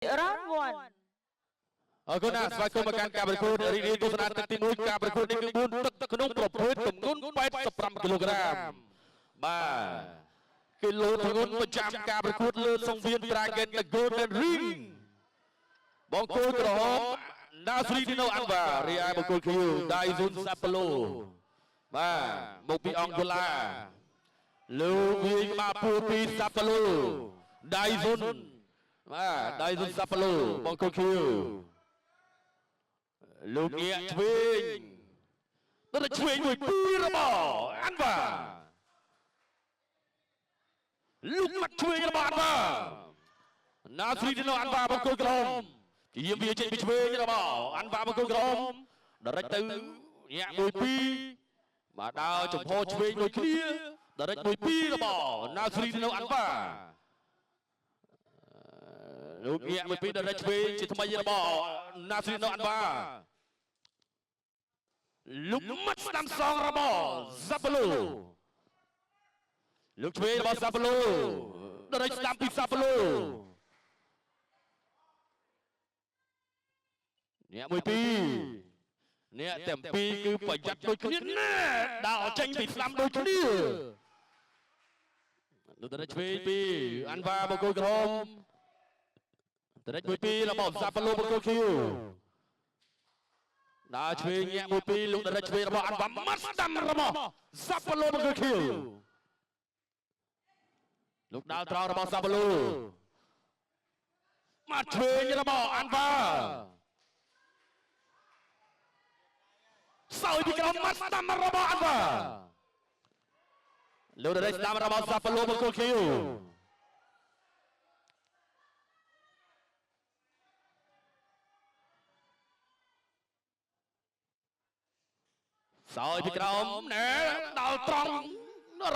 Round one. អរគុណណាស់ស្វាគមន៍មកកាន់ការប្រកួតរីករាយទស្សនាទឹកទី1ការប្រកួតនេះគឺ4ទឹកក្នុងប្រភេទទម្ងន់85គីឡូក្រាមបាទគីឡូទម្ងន់ប្រចាំការប្រកួតលើសង្វៀន Dragon The Golden Ring បង្គោលក្រហម Nasrino Anwar រីឯបង្គោលខៀវ Daizun Sapalo បាទមកពីអង្គុលាលោកវាយក្បាលពួរពី Sapalo Daizun បាទ Daizun Sapalo បង្គោលខៀវលោកងាកឆ្វេងទៅឆ្វេងមួយពីររបស់អាន់វ៉ាលោកមកឆ្វេងរបស់អាន់វ៉ាណាស្រីណូអាន់វ៉ាបង្គោលក្រហមជាយាមវាចេញពីឆ្វេងរបស់អាន់វ៉ាបង្គោលក្រហមដរិចទៅញាក់មួយពីរបាទដើរចំហឆ្វេងដូចគ្នាដរិចមួយពីររបស់ណាស្រីណូអាន់វ៉ាលោកងាកមួយពីរដរិចឆ្វេងជាថ្មីរបស់ណាស្រីណូអាន់វ៉ាលោកមាត់ស្ដាំសងរបស់ Sapalo លោកឆ្វេងរបស់ Sapalo ដរិចស្ដាំពី Sapalo អ្នកមួយពីរអ្នកទាំងពីរគឺប្រយ័ត្នដូចគ្នាណាដល់ចេញពីស្ដាំដូចគ្នាលោកដរិចឆ្វេងពីអាន់វ៉ាបង្គោលក្រហមដរិចមួយពីររបស់ Sapalo បង្គោលខៀវដើរឆ្វេងញាក់មួយពីរលោកដរិចឆ្វេងរបស់អាន់វ៉ាមាត់ស្ដាំរបស់ Sapalo បង្គោលខៀវលោកដាល់ត្រង់របស់ Sapalo មកឆ្វេងរបស់អាន់វ៉ាសោយពីក្រោមមាត់ស្ដាំរបស់អាន់វ៉ាលោកដរិចស្ដាំរបស់ Sapalo បង្គោលខៀវសោយពីក្រោមណែដល់ត្រង់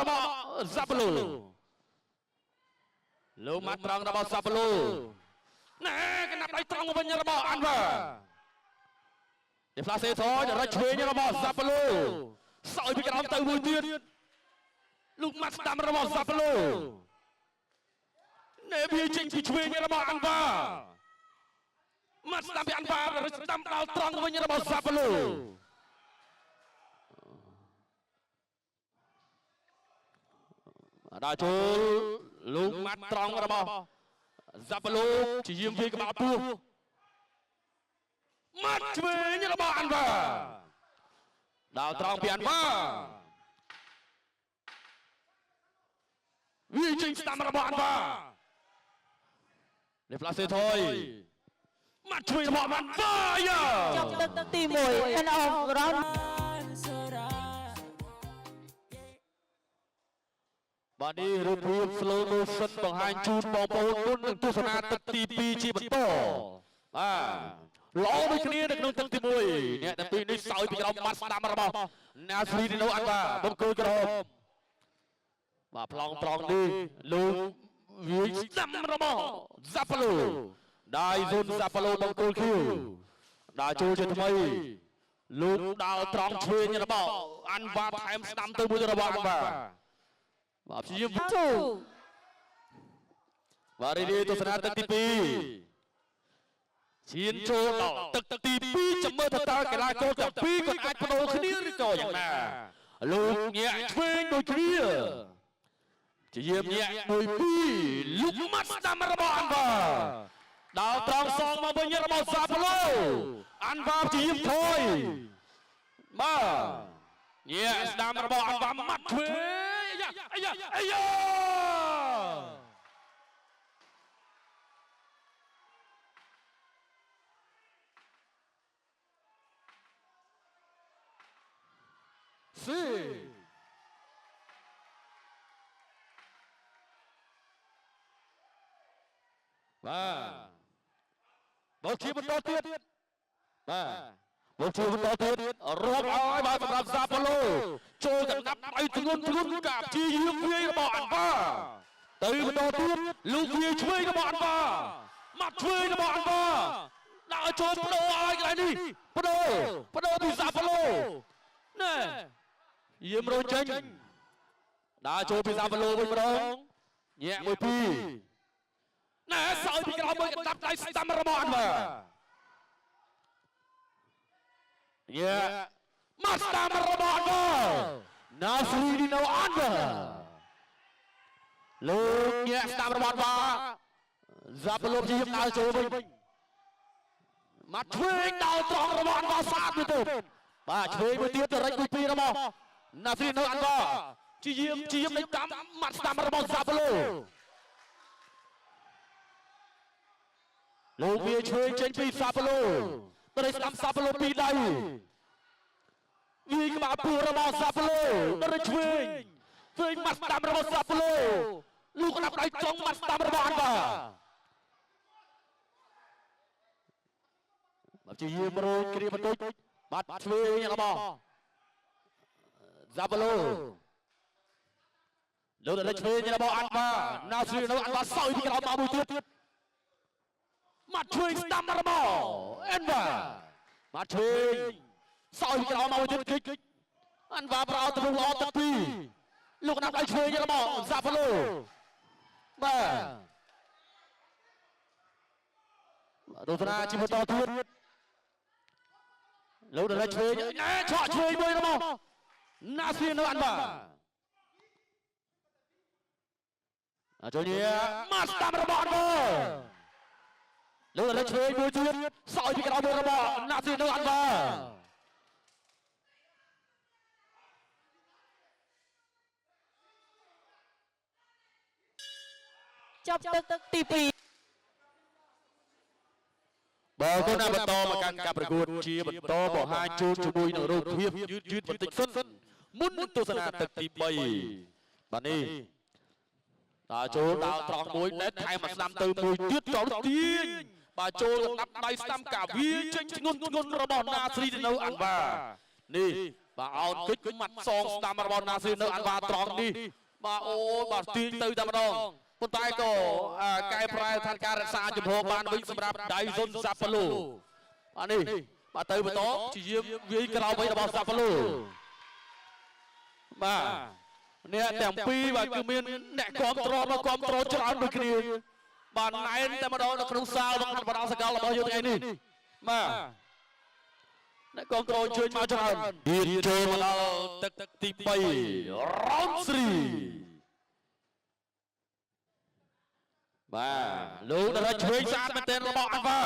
របស់ Sapalo លោកមកត្រង់របស់ Sapalo ណែកណាប់ដៃត្រង់មកវិញរបស់អាន់វ៉ានេះផ្លាសេថយរត់ឆ្វេងរបស់ Sapalo សោយពីក្រោមទៅមួយទៀតលោកមកស្ដាំរបស់ Sapalo ណែវាចេញពីឆ្វេងរបស់អាន់វ៉ាមកស្ដាំពីអាន់វ៉ារត់ស្ដាំដល់ត្រង់វិញរបស់ Sapaloដល់ចូលលោកម៉ាត់ត្រង់របស់ Sapalo ជាយាមវាយក្បាលពោះម៉ាត់ឆ្វេងរបស់អាន់វ៉ាដល់ត្រង់ពីអាន់វ៉ាវាចេញស្ដាំរបស់អាន់វ៉ានេះផ្លាសេថយម៉ាត់ឆ្វេងរបស់អាន់វ៉ាយ៉ាចាប់ទឹកទី1 and of round បាទនេះរូបភាព slow motion បង្ហាញជូនបងប្អូនមុននឹងទស្សនាទឹកទី2ជាបន្តបាទល្អដូចគ្នានៅក្នុងទឹកទី1អ្នកទាំងពីរនេះសោយពីក្រោមមាត់ស្ដាំរបស់ Nasrino Anwar បង្គោលក្រហមបាទប្លង់ត្រង់នេះលោកវាយស្ដាំរបស់ Sapalo Daizun Sapalo បង្គោលខៀវដើរចូលជាថ្មីលោកដើរត្រង់ឆ្វេងរបស់ Anwar ថែមស្ដាំទៅមួយរបស់ Anwarបាទព្យាយាមបាទរីកទស្សនាទឹកទី2ឈានចូលដល់ទឹកទី2ចាំមើលថាតើកីឡាករទាំងពីរគាត់អាចបដូរគ្នាឬក៏យ៉ាងណាលោកញាក់ឆ្វេងដូចគ្នាជាយាមញាក់មួយពីរលោកម៉ាត់ស្ដាំរបស់អាន់វ៉ាដល់ត្រង់សងមកវិញរបស់ Sapalo អាន់វ៉ាជាយាមថយបាទញាក់ស្ដាំរបស់អាន់វ៉ាម៉ាត់ឆ្វេងអាយ៉ាស៊ីបាទមកជាបន្តទៀតបាទមកជួយបន្តទៀតរាប់ឲ្យបាទសម្រាប់ Sapalo ចូលកណ្ដាប់ដៃធ្ងន់កាព្យាយាមវាយរបស់អាន់វ៉ាទៅបន្តទៀតលោកវាយឆ្វេងរបស់អាន់វ៉ាមកឆ្វេងរបស់អាន់វ៉ាដាក់ចូលបដូរឲ្យកន្លែងនេះបដូរពី Sapalo ណែយាមរត់ចេញដើរចូលពី Sapalo វិញម្ដងញាក់មួយពីរ ណែសោយពីក្រោយមើលកណ្ដាប់ដៃស្ដាំរបស់អានបាទយ៉ាមកស្ដាំរបស់អានបាទណាស្រីឌីណូអានបាទលោកញាក់ស្ដាំរបស់អានបាទហ្សាប់លោកជាដើរចូលវិញមកឆ្វេងដល់ត្រង់របស់អានបាទស្អាតមួយទៀតបាទឆ្វេងមួយទៀតទៅរិចមួយពីររបស់ណាស្រីឌីណូអានបាទជាយាមនៃតាមមកស្ដាំរបស់ហ្សាប់លោកវាឆ្វេងចេញពីសាប៉ាឡូទៅស្ដាំសាប៉ាឡូពីដៃវាក្បាលពោះរបស់សាប៉ាឡូទៅឆ្វេងមកស្ដាំរបស់សាប៉ាឡូលោកក្តាប់ដៃចង់មកស្ដាំរបស់អានបាទជាយាមរយគ្រាបន្តិចបាត់ឆ្វេងរបស់សាប៉ាឡូលោកទៅឆ្វេងរបស់អានបាទណាស្រីនៅអានបាទសោយពីក្រោមមកមួយទៀតមកឆ្វេងស្ដាំរបស់អេនវ៉ាមកឆ្វេងសោយក្រោមមកមួយទៀតគិចអានវ៉ាប្រោតទៅល្អទឹកពីរលោកណាប់ដៃឆ្វេងរបស់ហ្សាប៉ាឡូបាទទស្សនាជីវិតតទៀតលោកដល់ឆ្វេងណែឆក់ឆ្វេងមួយរបស់ណាស្រីនៅអានវ៉ាចូលនេះមកស្ដាំរបស់អានវ៉ាលោកដល់ឆ្វេងមួយទៀតសោយពីក្រោយមួយរបស់ណាស្រីនៅអានវ៉ាចាប់ទឹកទី2បើកូនបន្តមកកាន់ការប្រកួតជាបន្តបង្ហាញជូនជាមួយនឹងរូបភាពយឺតបន្តិចសិនមុននឹងទស្សនាទឹកទី3បាទនេះដល់ចូលដល់ត្រង់មួយណែតថែមមកស្ដាំទៅមួយទៀតចូលទាញបាទចូលដាក់ដៃស្ដាំកាវាចេញធ្ងន់របស់ណាស្រីនៅអាន់វ៉ានេះបាទអោនគិចមាត់សងស្ដាំរបស់ណាស្រីនៅអាន់វ៉ាត្រង់នេះបាទអូបាទទាញទៅតែម្ដងប៉ុន្តែក៏កែប្រែស្ថានភាពរក្សាជំហរបានវិញសម្រាប់ដៃស៊ុនសាប៉ាឡូបាទនេះបាទទៅបន្តជាយាមវាយក្រោមវិញរបស់សាប៉ាឡូបាទអ្នកទាំងពីរបាទគឺមានអ្នកគ្រប់គ្រងមកគ្រប់គ្រងច្រើនដូចគ្នាបាទណែនតែម្ដងនៅក្នុងសាលរបស់បណ្ដាសកលរបស់យើងថ្ងៃនេះបាទអ្នកគ្រប់គ្រងជួយមកច្រើនហ៊ានចូលមកដល់ទឹកទី3រ៉ោនស្រីបាទលោកដល់ឆ្វេងស្អាតមែនទែនរបស់អាន់វ៉ា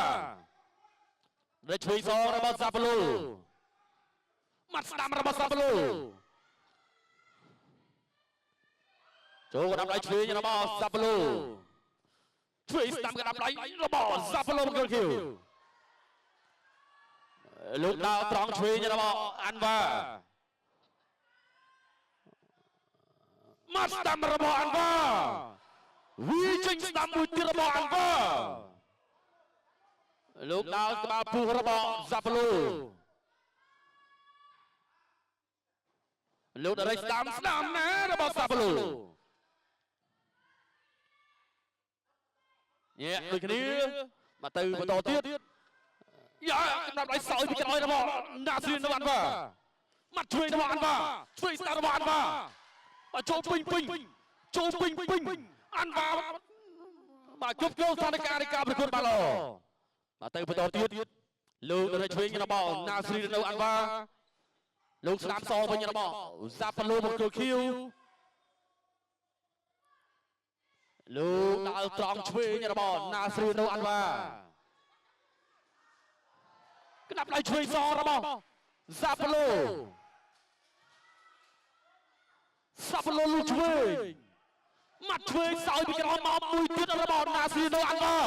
ដល់ឆ្វេងសងរបស់សាប៉ាឡូមកស្ដាំរបស់សាប៉ាឡូចូលកណ្ដាប់ដៃឆ្វេងរបស់សាប៉ាឡូឆ្វេងស្ដាំកណ្ដាប់ដៃរបស់សាប៉ាឡូមកគល់ខៀវលោកដល់ត្រង់ឆ្វេងរបស់អាន់វ៉ាមកស្ដាំរបស់អាន់វ៉ាវាចេញស្ដាំមួយទៀតរបស់អាន់វ៉ាលោកដល់ក្បាលពោះរបស់សាប៉ាឡូលោកដល់ស្ដាំណារបស់សាប៉ាឡូញ៉ែដូចគ្នាមកទៅបន្តទៀតយ៉ាកណ្ដាប់ដៃសោយពីក្រោយរបស់ណាស្រីនៅអាន់វ៉ាមកឆ្វេងរបស់អាន់វ៉ាឆ្វេងស្ដាំរបស់អាន់វ៉ាមកចូលពេញចូលពេញអាន់វ៉ាបាទគ្រប់គ្រងស្ថានភាពនៃការប្រកួតបានល្អបាទទៅបន្តទៀតលោកដល់ឆ្វេងរបស់ណាស្រីនៅអាន់វ៉ាលោកស្ដាំសវិញរបស់សាប៉ាឡូមកគល់ខៀវលោកដល់ត្រង់ឆ្វេងរបស់ណាស្រីនៅអាន់វ៉ាកណ្ដាប់ដៃឆ្វេងសរបស់សាប៉ាឡូលោកឆ្វេងមកឆ្វេងសោយពីក្រោមមកមួយទៀតរបស់ណាស្រីនៅអាន់វ៉ា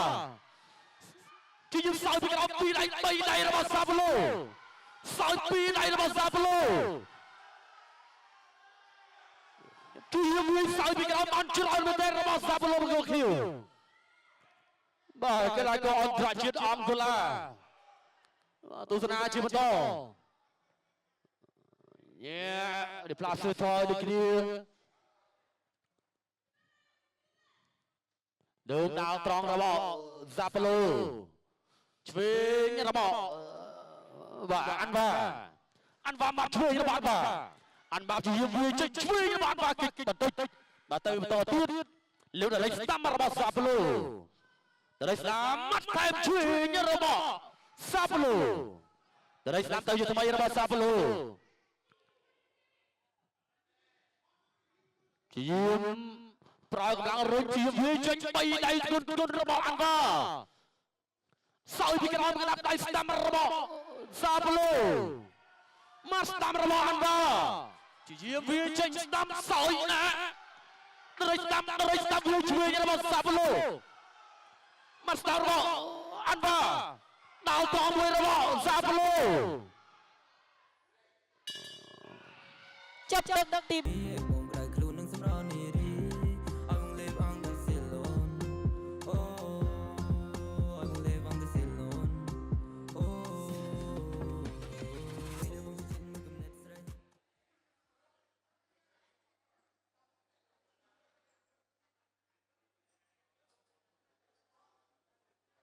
ជាយើងសោយពីក្រោម2ដៃ3ដៃរបស់សាប៉ាឡូសោយ2ដៃរបស់សាប៉ាឡូគឺវាសោយពីក្រោមបានច្រើនមែនទេរបស់សាប៉ាឡូមកគល់ខៀវបាទកីឡាករអន្តរជាតិអង្គុលាទស្សនាជាបន្តញ៉ែឌីប្លាសឺថយដូចគ្នាដើមដាវត្រង់របស់សាប៉ាឡូឆ្វេងរបស់បាទអាន់វ៉ាមកឆ្វេងរបស់អាន់វ៉ាជាយាមវាចេញឆ្វេងរបស់អាន់វ៉ាគិចបន្តិចបាទទៅបន្តទៀតលោកដល់ស្ដាំរបស់សាប៉ាឡូ Dari Islam mắt thêm chuyện như robot Sapolo. Dari Islam tới cho thay robot Sapolo. Chiếm Proi cầm lăng rơi chiếm phía trên bay đầy tuôn robot ăn vào. Sau khi cái đó đập đầy stam robot Sapolo. Mắt stam robot ăn vào. Chiếm phía trên stam sỏi nè. Dari Islam phía trên như robot Sapolo. Mắt stam robot ăn vào. Đào to mùi robot Sapolo. Chấp tức tìm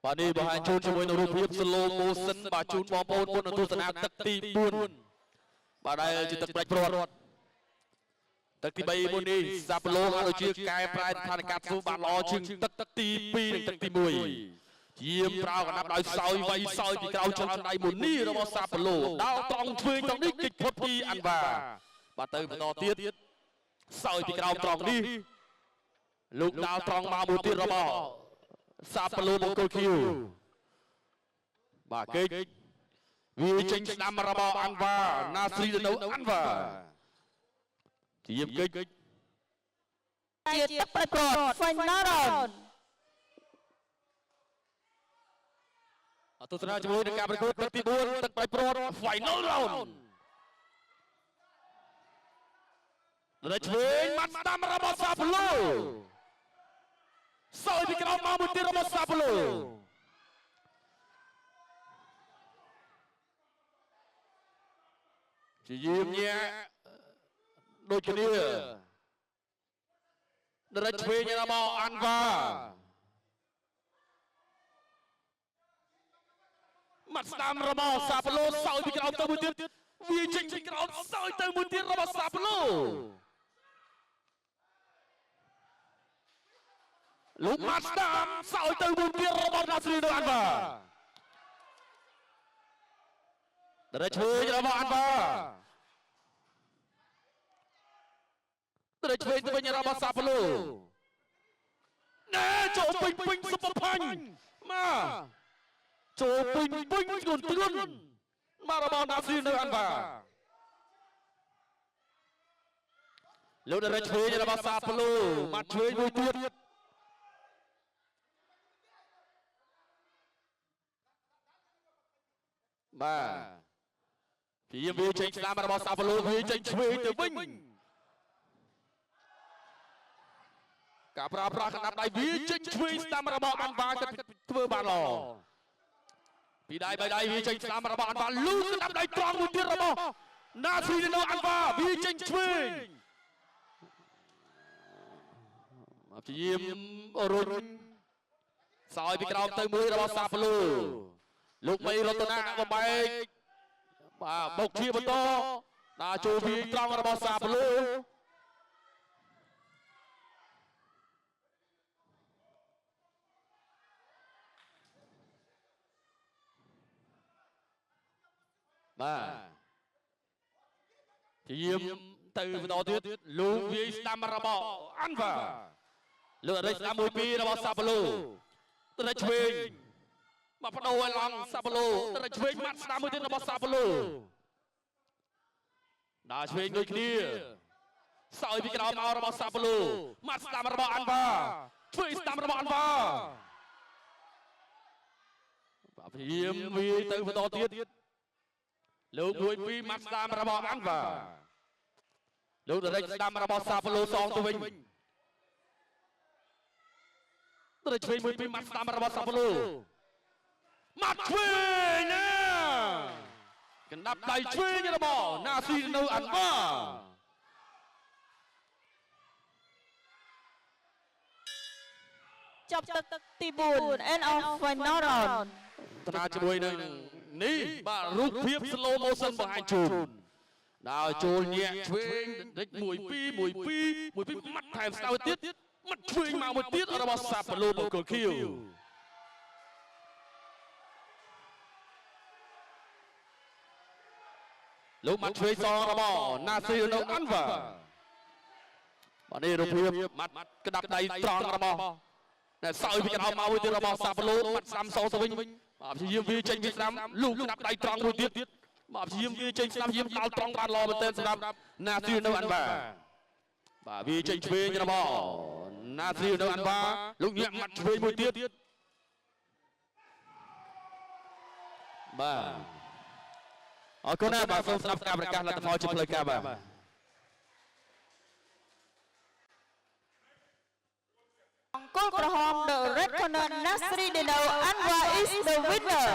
Bà đi bà hành chôn cho môi nụ rụp hiếp slow motion bà chôn bóng bôn bôn tu sân ác tắc ti buôn. Bà đây chỉ tắc bạch bọt. Tắc ti bay môn đi Sapolo hạ đôi chia cài prai thàn cát số bà lo chừng tắc ti pi nâng tắc ti mùi. Chiếm prao cả nắp đói soi vay soi thì cao chân đầy môn ni đó bà Sapolo. Đào tròng thuê trong đích kịch phốt đi ăn bà. Bà tới bà to tiết. Soi thì cao tròng đi. Lúc đào tròng bà mùi tiết đó bà. Sapolo một câu kill. Bà kích. Vì tranh Nam Marabo ăn vào. Nasri đến đấu ăn vào. Chiếm kích. Chiết tắc bạch bọt phanh nó rồn. Tôi sẽ cho môi được cả bạch bọt tắc ti buôn. Tắc bạch bọt phải nó rồn. Để chơi mắt Nam Marabo Sapolo. Sau khi kita mau mutir robot Sapolo. Chỉ diêm nhẹ đôi chân đi. Để chơi như là mau ăn vào. Mắt Nam robot Sapolo sau khi kita mau mutir. Vì chính kita sau khi mutir robot Sapolo. Lúc mắt Nam sau từ một tia robot Nasri được ăn vào. Để chơi cho robot ăn vào. Để chơi cho bên robot Sapolo. Nè chỗ ping super punch. Mà chỗ ping còn tương. Mà robot Nasri được ăn vào. Lúc để chơi cho robot Sapolo. Mà chơi vui tuyệt. Mà thì vì tranh Nam Marabo Sapolo vì tranh thuê từ Vinh. Cả pra khăn nắp đáy vì tranh thuê Nam Marabo ăn vàng cho thưa bà lò. Vì đây bởi đây vì tranh Nam Marabo ăn vàng lưu khăn nắp đáy tròn một tiết Marabo. Nasri đến đâu ăn vàng vì tranh thuê. Chỉ diêm ở rung. Soi vì cái đó tới mũi Marabo Sapolo. Lúc mấy lô tân ác bóng bay. Bốc chia một to. Đã chú vì trong robot Sapolo. Mà thì diêm từ đó tuyết. Lúc vì Nam Marabo ăn vào. Lúc ở đây là mùi pi robot Sapolo. Tôi đã truyền. Mà bắt đầu lòng Sapolo. Tôi đã truyền mắt Nam mùi tiết robot Sapolo. Đã truyền người kia. Sau khi cái đó mau robot Sapolo. Mắt Nam robot ăn vào. Truyền Nam robot ăn vào. Và hiếm vì từ đó tiết. Lúc mùi pi mắt Nam robot ăn vào. Lúc ở đây Nam robot Sapolo xong tôi vinh. Tôi đã truyền mùi pi mắt Nam robot Sapolo. Mặt thuê nha. Cái nắp đầy thuê như là bỏ. Nasri đâu ăn vào. Chấp tức tìm buồn. End of final round. Ta cho mùi nâng. Ní bà rút phiếp slow motion bằng hành chùn. Nào chùn nhẹ thuê. Mùi pi mắt thèm sao tiết. Mắt thuê mà một tiết ở đó Sapolo một cửa kill. លោកមកឆ្វេងសងរបស់ណាស៊ីរនៅអាន់វ៉ាបាទនេះរូបភាពម៉ាត់ក្តាប់ដៃត្រង់របស់តែសោយពីក្រោមមកមួយទៀតរបស់សាប់ឡូតបាត់សាំសោទៅវិញបាទព្យាយាមវាចេញពីស្ដាំលូកក្តាប់ដៃត្រង់មួយទៀតបាទព្យាយាមវាចេញស្ដាំព្យាយាមដល់ត្រង់បានល្អមែនទែនសម្រាប់ណាស៊ីរនៅអាន់វ៉ាបាទវាចេញឆ្វេងរបស់ណាស៊ីរនៅអាន់វ៉ាលោកញាក់ម៉ាត់ឆ្វេងមួយទៀតបាទអរគុណណាស់បាទសូមស្ដាប់ការប្រកាសលទ្ធផលជាផ្លូវការបាទ អង្គុលក្រហម The Red Corner Nasri Dino Anwar is the winner